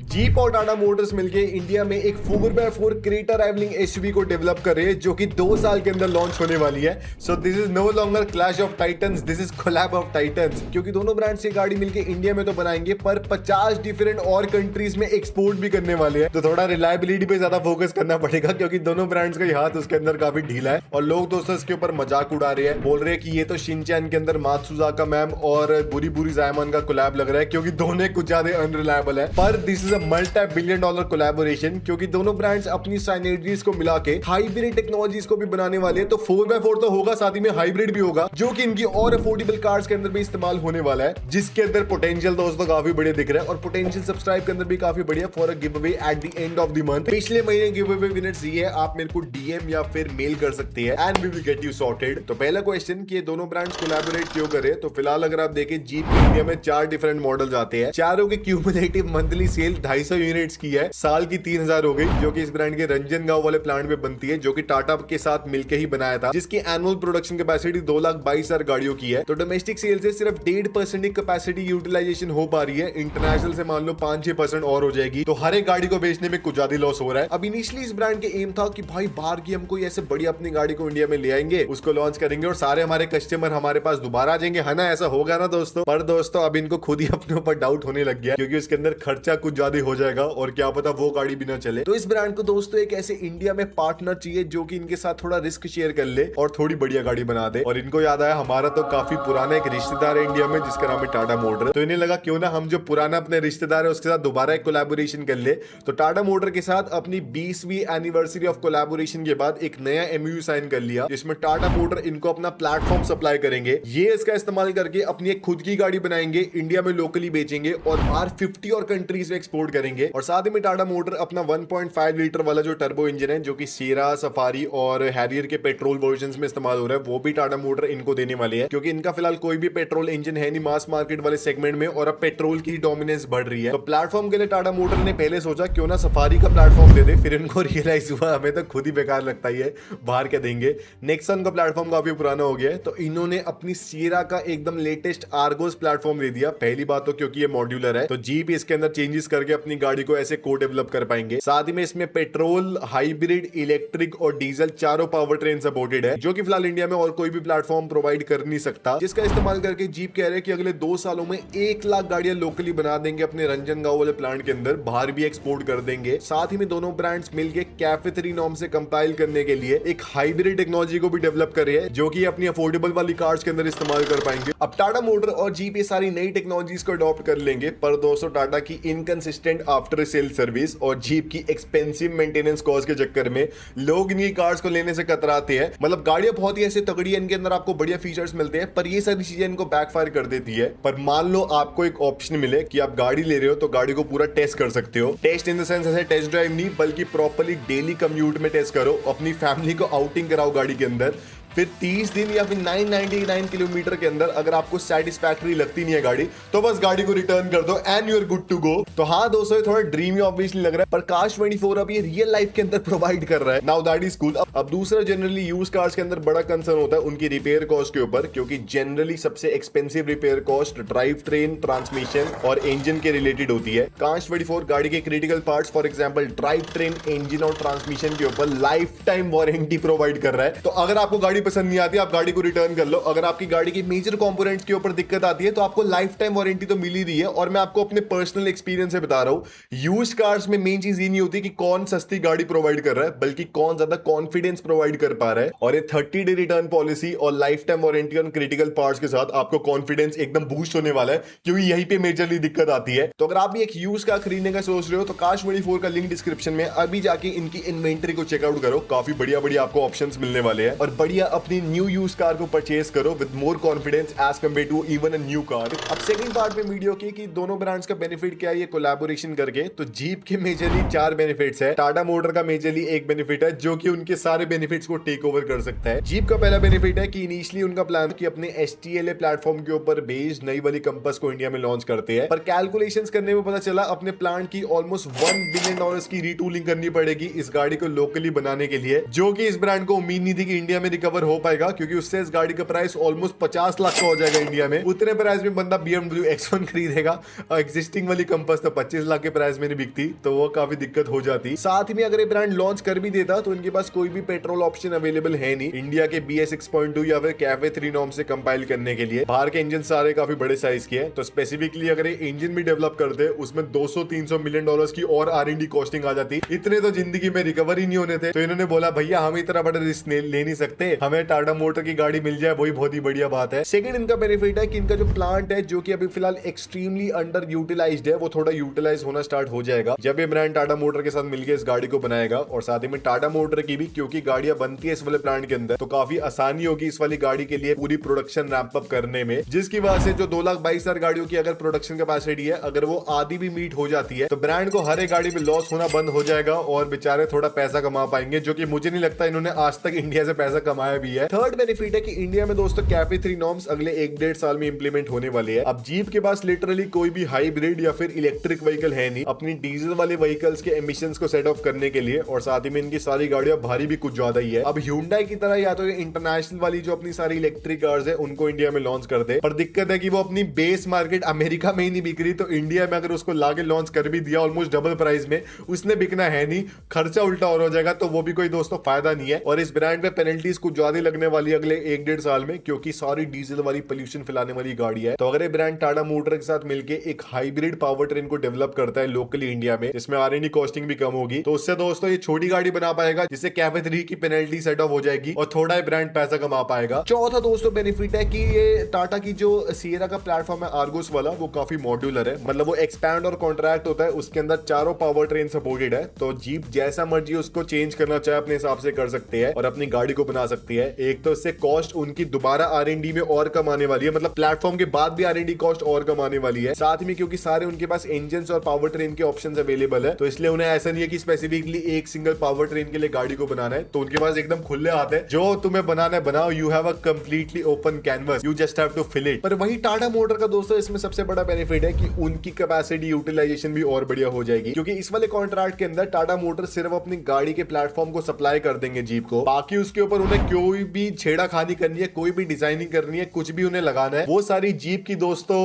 Jeep और Tata Motors मिलके India में एक 4x4 क्रेटा राइवलिंग एसयूवी को डेवलप कर रहे हैं जो कि 2 साल के अंदर लॉन्च होने वाली है। So this is no longer clash of titans, this is collab of titans, क्योंकि दोनों ब्रांड्स ये गाड़ी मिलके इंडिया में तो बनाएंगे पर 50 डिफरेंट और कंट्रीज में एक्सपोर्ट भी करने वाले हैं। तो थोड़ा रिलायबिलिटी पे ज्यादा फोकस करना पड़ेगा क्योंकि दोनों ब्रांड्स का हाथ उसके अंदर काफी ढीला है और लोग दोस्तों इसके ऊपर मजाक उड़ा रहे हैं, बोल रहे हैं कि ये तो शिनचैन के अंदर मात्सुजाका मैम और बुरी बुरी जायमान का कोलैब लग रहा है क्योंकि दोनों कुछ ज्यादा अनरिलायबल है। पर this is a multi billion dollar collaboration क्योंकि दोनों ब्रांड्स अपनी साइनर्जीज को मिला के हाइब्रिड टेक्नोलॉजीज को भी बनाने वाले हैं। तो 4x4 तो होगा, साथ ही में हाइब्रिड भी होगा जो कि इनकी और अफोर्डेबल कार्स के अंदर भी इस्तेमाल होने वाला है, जिसके अंदर पोटेंशियल दोस्तों काफी बढ़िया दिख रहा है और पोटेंशियल सब्सक्राइब के अंदर भी काफी बढ़िया for a give away at the end of the month. पिछले महीने गिव अवे विनर्स ये है, आप मेरे को डीएम या फिर मेल कर सकते हैं and we will get you sorted. तो पहला क्वेश्चन कि ये दोनों ब्रांड्स कोलैबोरेट क्यों करे, तो फिलहाल अगर आप देखें जीप इंडिया में 4 डिफरेंट मॉडल्स आते हैं, चारों के क्यूमुलेटिव मंथली सेल 250 यूनिट्स की है, साल की 3000 हो गई जो कि इस ब्रांड के रंजन गांव वाले प्लांट में बनती है जो कि टाटा के साथ मिलकर ही बनाया था, जिसकी एनुअल प्रोडक्शन कैपेसिटी 2,22,000 गाड़ियों की है। तो डोमेस्टिक सेल से सिर्फ 1.5% कैपेसिटी यूटिलाइजेशन हो पा रही है, इंटरनेशनल से मान लो 5-6% और हो जाएगी। तो हर एक गाड़ी को बेचने में कुछ ज्यादा लॉस हो रहा है। अब इनिशियली इस ब्रांड के एम था कि भाई बाहर की हम कोई ऐसे बढ़िया अपनी गाड़ी को इंडिया में ले आएंगे, उसको लॉन्च करेंगे और सारे हमारे कस्टमर हमारे पास दोबारा आ जाएंगे, है ना, ऐसा होगा ना दोस्तों। पर दोस्तों अब इनको खुद ही अपने ऊपर डाउट होने लग गया क्योंकि उसके अंदर खर्चा कुछ ज्यादा हो जाएगा और क्या पता वो गाड़ी भी ना चले। तो इस ब्रांड को दोस्तों एक ऐसे इंडिया में पार्टनर चाहिए जो कि इनके साथ थोड़ा रिस्क शेयर कर ले और थोड़ी बढ़िया गाड़ी बना दे। और इनको याद आया हमारा तो काफी पुराना एक रिश्तेदार है इंडिया में जिसका नाम है टाटा मोटर, तो इन्हें लगा क्यों ना हम जो पुराना अपने रिश्तेदार है उसके साथ दोबारा एक कोलैबोरेशन कर ले। तो टाटा मोटर के साथ अपनी 20वीं एनिवर्सरी ऑफ कोलैबोरेशन के बाद एक नया एमयू साइन कर लिया जिसमें टाटा मोटर इनको अपना प्लेटफॉर्म सप्लाई करेंगे, ये इसका इस्तेमाल करके अपनी एक खुद की गाड़ी बनाएंगे, इंडिया में लोकली बेचेंगे और बाहर 50 और कंट्रीज में एक्सपोर्ट करेंगे। और साथ ही में टाटा मोटर अपना 1.5 लीटर वाला जो टर्बो इंजन है जो कि सीरा, सफारी और हैरियर के पेट्रोल वर्जन्स में इस्तेमाल हो रहा है, वो भी टाटा मोटर इनको देने वाले है क्योंकि इनका फिलहाल कोई भी पेट्रोल इंजन है नहीं मास मार्केट वाले सेगमेंट में और अब पेट्रोल की डोमिनेंस बढ़ रही है। तो प्लेटफॉर्म के लिए टाटा मोटर ने पहले सोचा क्यों ना सफारी का प्लेटफॉर्म दे दे, फिर इनको रियलाइज हुआ हमें तो खुद ही बेकार लगता है, बाहर क्या देंगे। नेक्सन का प्लेटफॉर्म काफी पुराना हो गया है तो इन्होंने अपनी सीरा का एकदम लेटेस्ट आर्गोस प्लेटफॉर्म दे दिया। पहली बात तो क्योंकि ये मॉड्यूलर है तो जीप इसके अंदर चेंजेस करके अपनी गाड़ी को ऐसे को डेवलप कर पाएंगे। साथ ही में इसमें पेट्रोल, हाइब्रिड, इलेक्ट्रिक और डीजल चारों पावर ट्रेन सपोर्टेड है जो कि फिलहाल इंडिया में और कोई भी प्लेटफॉर्म प्रोवाइड कर नहीं सकता, जिसका इस्तेमाल करके जीप कह रहे हैं कि अगले 2 सालों में 1 लाख गाड़ियां लोकली बना देंगे अपने रंजन गांव वाले प्लांट के अंदर, बाहर भी एक्सपोर्ट कर देंगे। साथ ही में दोनों ब्रांड्स मिलकर कैफे 3 नॉर्म से कंपाइल करने के लिए एक हाइब्रिड टेक्नोलॉजी को भी डेवलप कर रहे हैं जो कि अपनी अफोर्डेबल वाली कार्स के अंदर इस्तेमाल कर पाएंगे। अब टाटा मोटर और जीप ये सारी नई टेक्नोलॉजीज को अडॉप्ट कर लेंगे, पर दोस्तों टाटा की इनकंसिस्टेंट आफ्टर सेल सर्विस और जीप की एक्सपेंसिव मेंटेनेंस कॉस्ट के चक्कर में लोग इनकी कार्स को लेने से कतराते हैं। मतलब गाड़ियां बहुत ही ऐसे तगड़ी है, इनके अंदर आपको बढ़िया फीचर्स मिलते हैं पर ये सारी चीजें इनको बैकफायर कर देती है। पर मान लो आपको एक ऑप्शन मिले कि आप गाड़ी ले रहे हो तो गाड़ी को पूरा टेस्ट कर सकते हो, टेस्ट इन द सेंस ऐसे टेस्ट ड्राइव नहीं बल्कि प्रॉपर्ली डेली कम्यूट में टेस्ट करो, अपनी फैमिली को आउटिंग कराओ गाड़ी के अंदर, फिर 30 दिन या फिर 999 किलोमीटर के अंदर अगर आपको सेटिस्फैक्टरी लगती नहीं है गाड़ी तो बस गाड़ी को रिटर्न कर दो and you are good to go. तो हाँ दोस्तों थोड़ा ड्रीमी ऑब्वियसली लग रहा है पर काश 24 अब ये रियल लाइफ के अंदर प्रोवाइड कर रहा है, नाउ दैट इज कूल। अब दूसरा जनरली यूज कार्स के अंदर बड़ा कंसर्न होता है उनकी रिपेयर कॉस्ट के ऊपर क्योंकि जनरली सबसे expensive repair cost drive train, transmission और इंजन के रिलेटेड होती है। काश 24 गाड़ी के critical parts for example drive train, engine और ट्रांसमिशन के ऊपर लाइफ टाइम वारंटी प्रोवाइड कर रहा है। तो अगर आपको गाड़ी पसंद नहीं आती आप गाड़ी को रिटर्न कर लो, अगर आपकी गाड़ी की मेजर कंपोनेंट्स के ऊपर दिक्कत आती है तो आपको लाइफ टाइम वारंटी तो मिल ही रही है। और मैं आपको अपने पर्सनल एक्सपीरियंस से बता रहा हूं यूज्ड कार्स में मेन चीज ये नहीं होती कि कौन सस्ती गाड़ी प्रोवाइड कर रहा है बल्कि कौन ज्यादा कॉन्फिडेंस प्रोवाइड कर पा रहा है। और ये 30 डे रिटर्न पॉलिसी और life time warranty on critical parts के साथ आपको कॉन्फिडेंस एकदम बूस्ट होने वाला है क्योंकि यहीं पे मेजरली दिक्कत आती है। तो अगर आप भी एक यूज कार खरीदने का सोच रहे हो तो काश 24 का लिंक डिस्क्रिप्शन में, अभी जाके इनकी इन्वेंटरी को चेकआउट करो, काफी बढ़िया बढ़िया आपको ऑप्शंस मिलने वाले हैं और बढ़िया अपनी न्यू यूज कार को परचेज करो with more confidence as compare to even a new car. अब सेकंड पार्ट में वीडियो की कि दोनों ब्रांड्स का बेनिफिट क्या है ये कोलैबोरेशन करके, तो जीप के मेजरली 4 बेनिफिट्स है, टाटा मोटर का मेजरली एक बेनिफिट है जो कि उनके सारे बेनिफिट्स को टेक ओवर कर सकता है। जीप का पहला बेनिफिट है कि इनिशियली उनका प्लान कि अपने STLA प्लेटफॉर्म के ऊपर बेस्ड नई वाली कंपस को इंडिया में लॉन्च करते हैं, पर कैलकुलेशंस करने में पता चला अपने प्लांट की ऑलमोस्ट $1 बिलियन की रीटूलिंग करनी पड़ेगी इस गाड़ी को लोकली बनाने के लिए, जो कि इस ब्रांड को उम्मीद नहीं थी कि इंडिया में रिकवर अफोर्ड हो पाएगा, क्योंकि उससे इस गाड़ी का प्राइस ऑलमोस्ट 50 लाख का हो जाएगा इंडिया में। उतने प्राइस में बंदा BMW X1 खरीदेगा, एग्जिस्टिंग वाली कंपास तो 25 लाख के प्राइस में नहीं बिकती, तो वो काफी दिक्कत हो जाती। साथ ही में अगर ये ब्रांड लॉन्च कर भी देता तो इनके पास कोई भी पेट्रोल ऑप्शन अवेलेबल है नहीं इंडिया के BS 6.2 या फिर कैफे 3 नॉर्म से कंपाइल करने के लिए। बाहर के इंजन सारे काफी बड़े साइज के हैं, तो स्पेसिफिकली अगर ये इंजन भी डेवलप करते उसमें 200-300 मिलियन डॉलर्स की और R&D कॉस्टिंग आ जाती। इतने तो जिंदगी में रिकवर ही नहीं होने थे, तो इन्होंने बोला भैया हम इतना बड़ा रिस्क ले नहीं सकते, हमें टाटा मोटर की गाड़ी मिल जाए वही बहुत ही बढ़िया बात है। सेकंड इनका बेनिफिट है कि इनका जो प्लांट है, जो कि अभी फिलहाल एक्सट्रीमली अंडर यूटिलाइज्ड है, वो थोड़ा यूटिलाइज होना स्टार्ट हो जाएगा जब ये ब्रांड टाटा मोटर के साथ मिलकर इस गाड़ी को बनाएगा। और साथ ही में टाटा मोटर की भी, क्योंकि गाड़ियां बनती है इस वाले प्लांट के अंदर, तो काफी आसानी होगी इस वाली गाड़ी के लिए पूरी प्रोडक्शन रैंप अप करने में, जिसकी वजह से जो 2,22,000 गाड़ियों की अगर प्रोडक्शन कैपेसिटी है, अगर वो आधी भी मीट हो जाती है तो ब्रांड को हर एक गाड़ी में लॉस होना बंद हो जाएगा और बेचारे थोड़ा पैसा कमा पाएंगे, जो कि मुझे नहीं लगता इन्होंने आज तक इंडिया से पैसा कमाया भी है। थर्ड बेनिफिट है कि इंडिया में दोस्तों कैफे 3 नॉर्म्स अगले 1-1.5 साल में इंप्लीमेंट होने वाली है। अब जीप के पास लिटरली कोई भी हाइब्रिड या फिर इलेक्ट्रिक व्हीकल है नहीं अपनी डीजल वाले व्हीकल्स के एमिशंस को सेट ऑफ करने के लिए, और साथ ही में इनकी सारी गाड़ियां भारी भी कुछ ज्यादा ही है। अब Hyundai की तरह या तो ये इंटरनेशनल वाली जो अपनी सारी इलेक्ट्रिक कार्स है उनको इंडिया में लॉन्च कर दे, पर दिक्कत है कि वो अपनी बेस मार्केट अमेरिका में ही नहीं बिक रही, तो इंडिया में अगर उसको लाके लॉन्च कर भी दिया ऑलमोस्ट डबल प्राइस में, उसने बिकना है नहीं, खर्चा उल्टा और हो जाएगा, तो वो भी कोई दोस्तों फायदा नहीं है। और इस ब्रांड पे पेनल्टीज कुछ ज्यादा लगने वाली अगले 1-1.5 साल में, क्योंकि सारी डीजल वाली पोल्यूशन फैलाने वाली गाड़ी है। तो अगर ये ब्रांड टाटा मोटर के साथ मिलकर एक हाइब्रिड पावर ट्रेन को डेवलप करता है लोकली इंडिया में, जिसमें R&D कॉस्टिंग भी कम होगी, तो उससे दोस्तों ये छोटी गाड़ी बना पाएगा, जिससे कैफे 3 की पेनल्टी सेट ऑफ हो जाएगी और थोड़ा ब्रांड पैसा कमा पाएगा। चौथा दोस्तों बेनिफिट है कि ये टाटा की जो सियरा का प्लेटफॉर्म है आर्गोस वाला, वो काफी मॉड्यूलर है, मतलब वो एक्सपैंड और कॉन्ट्रैक्ट होता है, उसके अंदर चारों पावर ट्रेन सपोर्टेड है, तो जीप जैसा मर्जी उसको चेंज करना चाहे अपने हिसाब से कर सकती है और अपनी गाड़ी को बना सकती है। एक तो इससे कॉस्ट उनकी दोबारा R&D में और कम आने वाली है, मतलब प्लेटफॉर्म के बाद भी R&D कॉस्ट और कम आने वाली है। साथ में क्योंकि सारे उनके पास इंजन और पावर ट्रेन के ऑप्शंस अवेलेबल है, तो इसलिए उन्हें ऐसा नहीं है कि स्पेसिफिकली एक सिंगल पावर ट्रेन के लिए गाड़ी को बनाना है, तो उनके पास एकदम खुले हाथ है, जो तुम्हें बनाना है बनाओ, you have a completely open canvas, you just have to fill it. पर वही टाटा मोटर का दोस्तों इसमें सबसे बड़ा बेनिफिट है कि उनकी कैपेसिटी यूटिलाइजेशन भी और बढ़िया हो जाएगी, क्योंकि इस वाले कॉन्ट्रैक्ट के अंदर टाटा मोटर सिर्फ अपनी गाड़ी के प्लेटफॉर्म को सप्लाई कर देंगे जीप को, बाकी उसके ऊपर उन्हें कोई भी छेड़ाखानी करनी है, कोई भी डिजाइनिंग करनी है, कुछ भी उन्हें लगाना है, वो सारी जीप की दोस्तों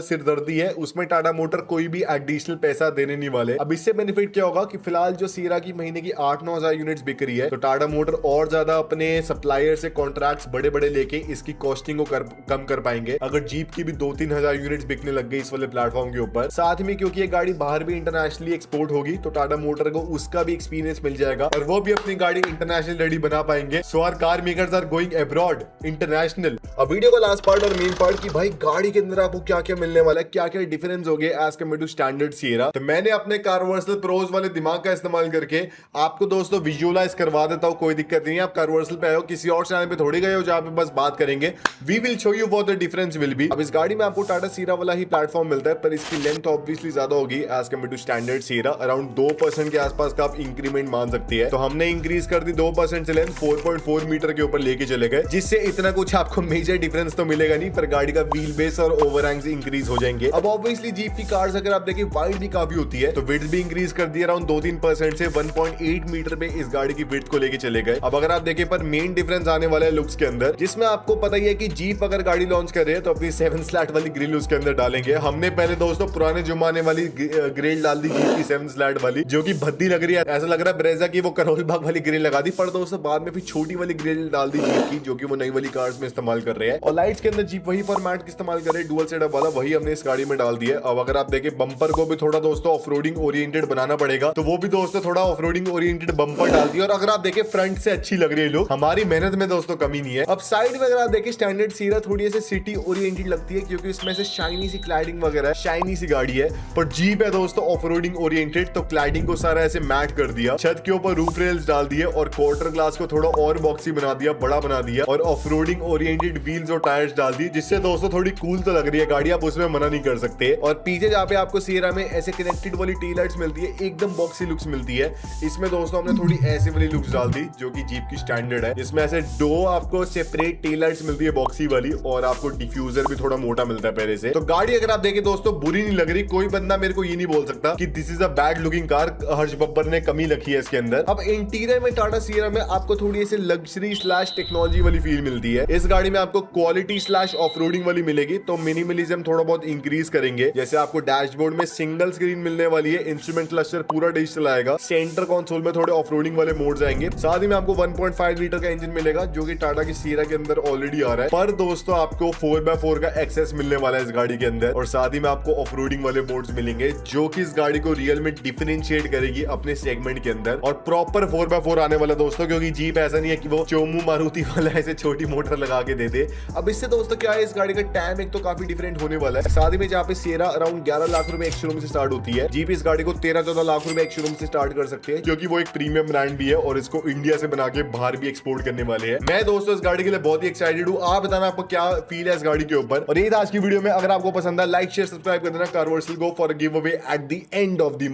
सिरदर्दी है, उसमें टाटा मोटर कोई भी एडिशनल पैसा देने नहीं वाले। अब इससे बेनिफिट क्या होगा कि फिलहाल जो सीरा की महीने की 8-9 हजार यूनिट्स बिक रही है, तो टाटा मोटर और ज्यादा अपने सप्लायर से कॉन्ट्रैक्ट्स बड़े-बड़े लेके इसकी कॉस्टिंग को कम कर पाएंगे, अगर जीप की भी 2-3 हजार यूनिट्स बिकने लग गई इस वाले प्लेटफॉर्म के ऊपर। साथ में क्योंकि ये गाड़ी बाहर भी इंटरनेशनली एक्सपोर्ट होगी, तो टाटा मोटर को उसका भी एक्सपीरियंस मिल जाएगा और वो भी अपनी गाड़ी इंटरनेशनल रेडी बना पाएंगे। So our car makers are going abroad international. अब वीडियो का लास्ट पार्ट और मेन पार्ट कि भाई गाड़ी के अंदर आपको क्या क्या मिलने वाला है, क्या क्या डिफरेंस हो गया as compare to standard Sierra, तो मैंने अपने कार्वर्सल प्रोज वाले दिमाग का इस्तेमाल करके आपको दोस्तों विजुअलाइज करवा देता हूं, कोई दिक्कत नहीं है। आप कार्वर्सल पे आए हो, किसी और चैनल पे थोड़ी गए हो जहां पे बस बात करेंगे, we will show you what the difference will be. अब इस गाड़ी में आपको टाटा सियरा वाला ही प्लेटफॉर्म मिलता है, पर इसकी लेंथ ऑब्वियसली ज्यादा होगी as compare to standard Sierra, around 2% के आसपास का आप इंक्रीमेंट मान सकती है, तो हमने इंक्रीज कर दी 2% से लेंथ 4.4 मीटर के ऊपर लेके चले गए, जिससे इतना कुछ आपको मेजर डिफरेंस तो मिलेगा नहीं, पर गाड़ी का व्हील बेस और ओवरहैंग्स इंक्रीज हो जाएंगे। अब ऑब्वियसली जीप की कार्स अगर आप देखें वाइड भी काफी होती है, तो विड्थ भी इंक्रीज कर दी अराउंड 2-3% से 1.8 मीटर पे इस गाड़ी की विड्थ को लेके चले गए। अब अगर आप देखें पर मेन डिफरेंस आने वाला है लुक्स के अंदर, जिसमें आपको पता ही है कि जीप अगर गाड़ी लॉन्च कर रहे हैं तो अपनी 7 स्लैट वाली ग्रिल उसके अंदर डालेंगे। हमने पहले दोस्तों पुराने जमाने वाली ग्रिल डाल दी जीप की 7 स्लैट वाली, जो कि भद्दी लग रही है, ऐसा लग रहा है ब्रेजा की वो करोल बाग वाली ग्रिल लगा दी, पर दोस्तों बाद में फिर छोटी वाली ग्रिल डाल दी जीप की, जो कि वो नई वाली कार्स में इस्तेमाल कर रहे हैं। और लाइट्स के अंदर जीप वही फॉर्मेट इस्तेमाल कर रहे हैं, डुअल सेटअप वाला, वही हमने इस गाड़ी में डाल दिया। अब अगर आप देखें बम्पर को भी थोड़ा दोस्तों ऑफरोडिंग ओरिएंटेड बनाना पड़ेगा, तो वो भी दोस्तों थोड़ा ऑफरोडिंग ओरिएंटेड बम्पर डाल दिया, और अगर आप देखें फ्रंट से अच्छी लग रही है लुक, हमारी मेहनत में दोस्तों कमी नहीं है। अब साइड में अगर आप देखें स्टैंडर्ड सियरा थोड़ी ऐसे सिटी ओरिएंटेड लगती है, क्योंकि इसमें से शाइनी सी क्लैडिंग वगैरह शाइनी सी गाड़ी है, पर जीप है दोस्तों ऑफरोडिंग ओरिएंटेड, तो क्लैडिंग को सारा ऐसे मैट कर दिया, छत के ऊपर रूफ रेल्स डाल दिए और क्वार्टर ग्लास को थोड़ा और बॉक्सी बना दिया, बड़ा बना दिया, और ऑफरोडिंग ओरिएंटेड व्हील्स और टायर्स डाल दी, जिससे दोस्तों थोड़ी कूल तो लग रही है गाड़ी, आप उसमें मना नहीं कर सकते। और पीछे जहाँ पे आपको सियरा में ऐसे कनेक्टेड वाली टेल लाइट्स मिलती है, एकदम बॉक्सी लुक्स मिलती है, इसमें दोस्तों हमने थोड़ी ऐसे वाली लुक्स डाल दी, जो कि जीप की स्टैंडर्ड है। इसमें ऐसे दो आपको सेपरेट टेल लाइट्स मिलती है बॉक्सी वाली, और आपको डिफ्यूजर भी थोड़ा मोटा मिलता है पहले से। तो गाड़ी अगर आप देखें दोस्तों बुरी नहीं लग रही, कोई बंदा मेरे को ये नहीं बोल सकता कि this is a bad looking car, Harsh Babbar ने कमी रखी है इसके अंदर। अब इंटीरियर में टाटा सियरा में आपको थोड़ी ऐसे लग्जरी स्लैश टेक्नोलॉजी वाली फील मिलती है। इस गाड़ी में आपको क्वालिटी स्लैश ऑफ रोडिंग वाली मिलेगी, तो मिनिमलिज्म थोड़ा बहुत इंक्रीज करेंगे। जैसे आपको डैशबोर्ड में सिंगल स्क्रीन मिलने वाली है, इंस्ट्रूमेंट क्लस्टर पूरा डिजिटल आएगा, सेंटर कंसोल में थोड़े ऑफ रोडिंग वाले मोड्स आएंगे, साथ ही में आपको 1.5 लीटर का इंजन मिलेगा जो कि टाटा की सीरा के अंदर ऑलरेडी आ रहा है। पर दोस्तों आपको 4x4 का एक्सेस मिलने वाला है इस गाड़ी के अंदर, और साथ ही में आपको ऑफ रोडिंग वाले मोड्स मिलेंगे जो कि इस गाड़ी को रियल में डिफरेंशिएट करेगी अपने सेगमेंट के अंदर। और प्रॉपर 4x4 आने वाला दोस्तों, क्योंकि जीप ऐसा नहीं है कि वो चोमू मारुति वाला ऐसे छोटी मोटर लगा के दे दे। अब इससे दोस्तों क्या है, इस गाड़ी का टाइम एक तो काफी डिफरेंट होने वाला है। साथ ही में जहाँ पे सेरा अराउंड 11 लाख रुपए एक शोरूम से स्टार्ट होती है, जीप इस गाड़ी को 13-14 लाख रुपए एक शोरूम से स्टार्ट कर सकते हैं, क्योंकि वो एक प्रीमियम ब्रांड भी है और इसको इंडिया से बना के बाहर भी एक्सपोर्ट करने वाले हैं। मैं दोस्तों इस गाड़ी के लिए बहुत ही एक्साइटेड हूँ। आप बताना आपको क्या फील है इस गाड़ी के ऊपर। और ये था आज की वीडियो में। अगर आपको पसंद है लाइक शेयर सब्सक्राइब कर देना। Car Vercel go for give away at the end of the month.